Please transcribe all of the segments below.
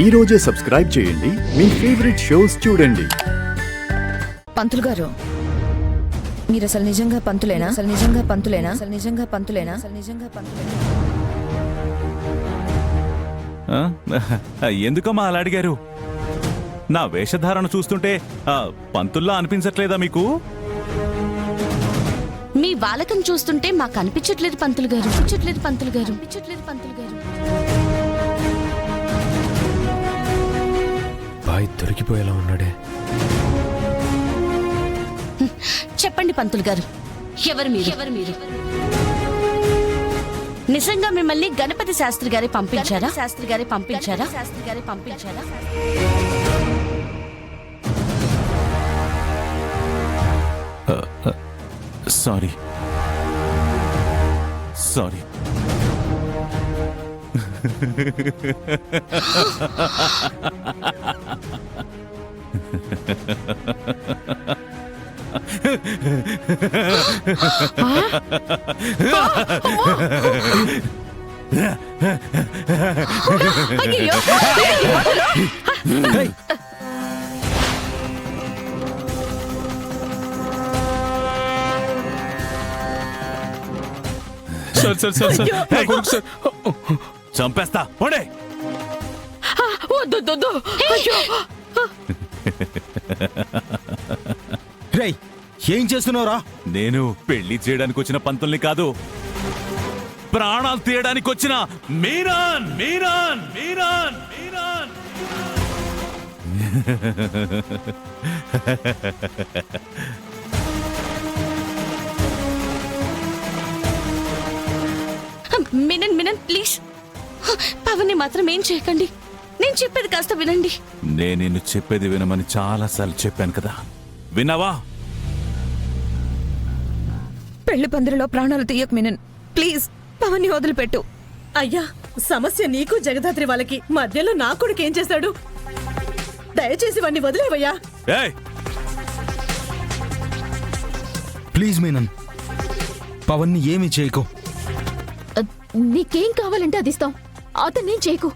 ఈ రోజే సబ్స్క్రైబ్ చేయండి, మీ ఫేవరెట్ షోస్ చూడండి. పంతులు గారు, మీరు అసలు నిజంగా పంతులేనా? అసలు నిజంగా పంతులేనా? అసలు నిజంగా పంతులేనా? అసలు నిజంగా పంతులేనా? ఎందుకమ్మా అలా అడిగారు? నా వేషధారణ చూస్తుంటే పంతుల్లా అనిపించట్లేదా మీకు? మీ వాలకం చూస్తుంటే మాకు అనిపించట్లేదు పంతులు గారు. అనిపించట్లేదు పంతులు గారు. అనిపించట్లేదు పంతులు గారు. బాయ్ దొరికిపోయేలా ఉన్నాడే. చెప్పండి పంతులు గారు, ఎవరు మీరు? ఎవరు మీరు? నిజంగా మిమ్మల్ని గణపతి శాస్త్రి గారి పంపించారా? శాస్త్రి గారి పంపించారా? శాస్త్రి గారి పంపించారా? Sorry sorry. చంపేస్తా పోడే. రేయ్, ఏం చేస్తున్నావురా? నేను పెళ్లి చేయడానికి వచ్చిన పంతుల్ని కాదు, ప్రాణాలు తీయడానికి వచ్చిన మీరాన్. మీరాన్ మీరాన్ మీరాన్. మినన్ మినన్ ప్లీజ్, పవన్ని మాత్రం ఏం చేయకండి. నేను చెప్పేది కాస్త వినండి. నేను నిన్ను చెప్పేది వినమని చాలాసార్లు చెప్పాను కదా, విన్నావా? పెళ్లి పందిరిలో ప్రాణాలు తీయకు మినన్, ప్లీజ్ పవన్ని వదిలిపెట్టు. అయ్యా, సమస్య నీకు జగదాత్రి వాళ్ళకి మధ్యలో నా కొడుకు ఏం చేశాడు? దయచేసి వాణ్ణి వదిలేవయ్యా. ఏయ్, ప్లీజ్ మీనన్, పవన్ని ఏమీ చేయకు. నీకేం కావాలంటే అది ఇస్తాం, అతన్నేం చేయకు.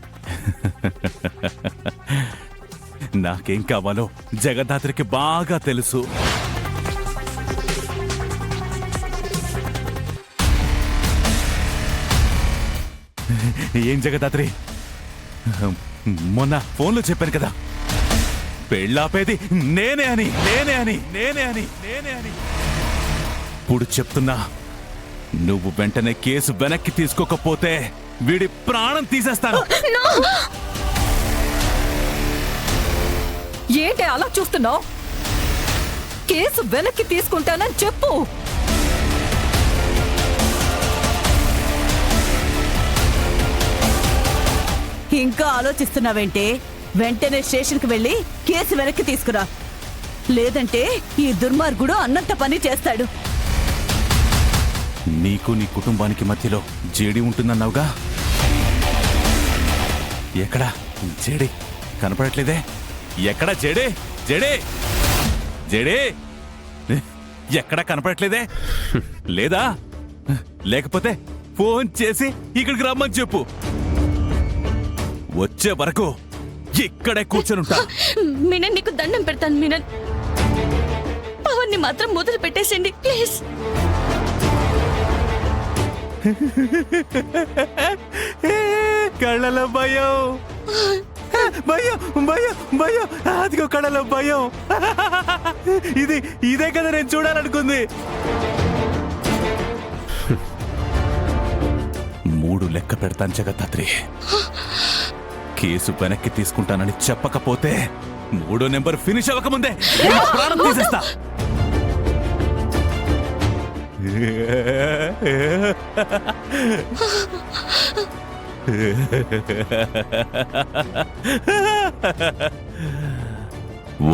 నాకేం కావాలో జగదాత్రికి బాగా తెలుసు. ఏం జగదాత్రి, మొన్న ఫోన్లో చెప్పాను కదా, పెళ్ళాపేది నేనే అని, నేనే అని, నేనే అని, నేనే అని. ఇప్పుడు చెప్తున్నా, నువ్వు వెంటనే కేసు వెనక్కి తీసుకోకపోతే వీడి ప్రాణం తీసేస్తాను. ఏంటి అలా చూస్తున్నావు? కేసు వెనక్కి తీసుకుంటానని చెప్పు. ఇంకా ఆలోచిస్తున్నావేంటే? వెంటనే స్టేషన్కి వెళ్ళి కేసు వెనక్కి తీసుకురా, లేదంటే ఈ దుర్మార్గుడు అన్నంత పని చేస్తాడు. నీకు నీ కుటుంబానికి మధ్యలో జేడి ఉంటుందన్నావుగా, ఎక్కడా జేడి కనపడట్లేదే? ఎక్కడా జేడే? జేడే జేడే ఎక్కడా కనపడట్లేదే? లేదా? లేకపోతే ఫోన్ చేసి ఇక్కడికి రమ్మని చెప్పు, వచ్చే వరకు ఇక్కడే కూర్చొనుంటా. మినన్, నీకు దండం పెడతాను మినన్, పవన్ని మాత్రం మొదలు పెట్టేసండి ప్లీజ్. కళ్ళలో భయం, భయం, భయం, భయం. అదిగో కళ్ళలో భయం. ఇదే కదా నేను చూడాలనుకుంది. 3 లెక్క పెడతాను జగదాత్రి. కేసు వెనక్కి తీసుకుంటానని చెప్పకపోతే 3వ నెంబర్ ఫినిష్ అవ్వకముందే ప్రాణం తీసేస్తా.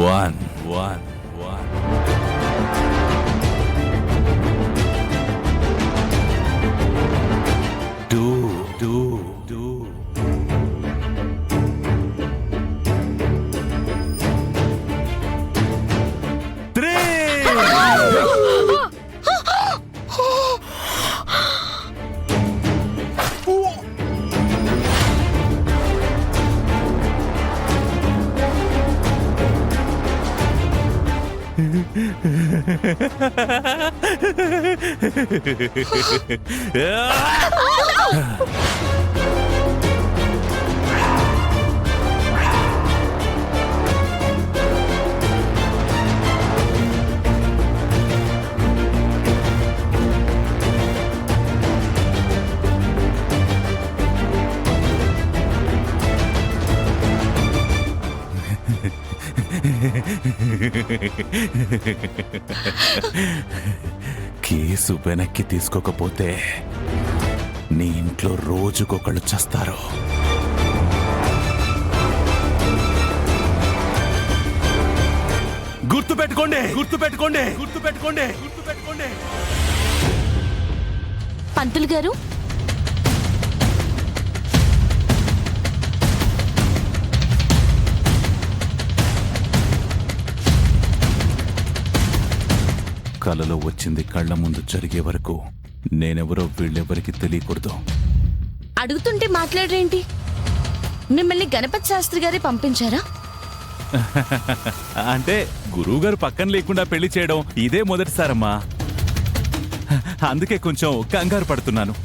One. Two. కేసు వెనక్కి తీసుకోకపోతే నీ ఇంట్లో రోజుకొకళ్ళు చస్తారు. గుర్తుపెట్టుకోండి, గుర్తుపెట్టుకోండి, గుర్తుపెట్టుకోండి, గుర్తుపెట్టుకోండి. పంతులు గారు, కలలో వచ్చింది కళ్ళ ముందు జరిగే వరకు నేనెవరో వీళ్ళెవరికి తెలియకూడదు. అడుగుతుంటే మాట్లాడరేంటి? మిమ్మల్ని గణపతి శాస్త్రి గారే పంపించారా? అంటే గురువుగారు పక్కన లేకుండా పెళ్లి చేయడం ఇదే మొదటిసారమ్మా. అందుకే కొంచెం కంగారు పడుతున్నాను.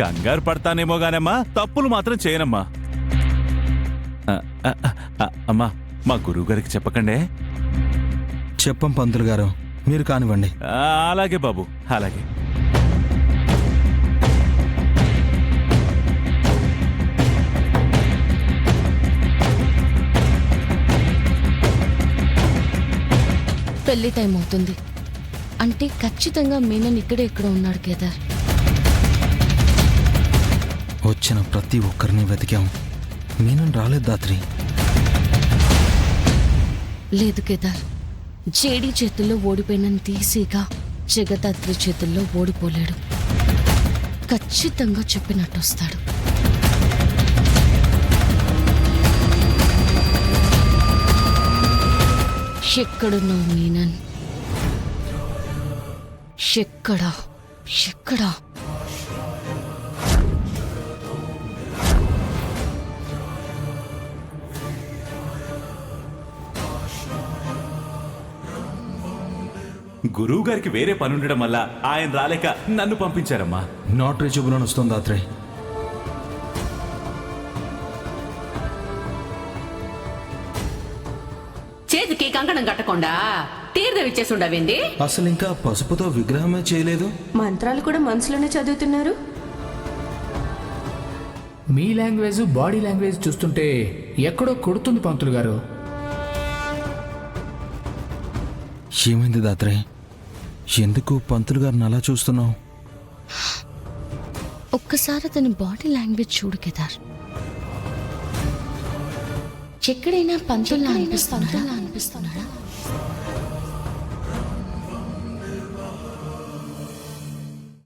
కంగారు పడతానేమో గానమ్మా, తప్పులు మాత్రం చేయనమ్మా. అమ్మా, మా గురువుగారికి చెప్పకండే. చెప్పం పంతులు గారు, మీరు కానివ్వండి. అలాగే బాబు, అలాగే. పెళ్లి టైం అవుతుంది అంటే ఖచ్చితంగా మీనన్ ఇక్కడే ఎక్కడ ఉన్నాడు కేదార్. వచ్చిన ప్రతి ఒక్కరిని వెతికాం, మీనన్ రాలేదు దాత్రి. లేదు కేదార్, జేడీ చేతుల్లో ఓడిపోయినంత ఈజీగా జగదాత్రి చేతుల్లో ఓడిపోలేడు. ఖచ్చితంగా చెప్పినట్టు వస్తాడు. ఎక్కడున్నావు మీనన్? ఎక్కడా ఎక్కడా? గురువుగారికి వేరే పని ఉండడం వల్ల ఆయన రాలేక నన్ను పంపించారమ్మా. నాట్ రీచబుల్ అని వస్తుంది దాత్రి. చేతికి కంకణం కట్టకుండా తీర్థం ఇచ్చేసుండవింది. అసలు ఇంకా పసుపుతో విగ్రహమే చేయలేదు. మంత్రాలు కూడా మనసులోనే చదువుతున్నారు. మీ లాంగ్వేజ్ బాడీ లాంగ్వేజ్ చూస్తుంటే ఎక్కడో కొడుతుంది పంతులు గారు. ఏమైంది దాత్రి? ఎందుకు పంతులు గారిని అలా చూస్తున్నావు? ఒక్కసారి అతని బాడీ లాంగ్వేజ్ చూడు కేదార్. ఎక్కడైనా పంతుల్లా అనిపిస్తున్నాడా?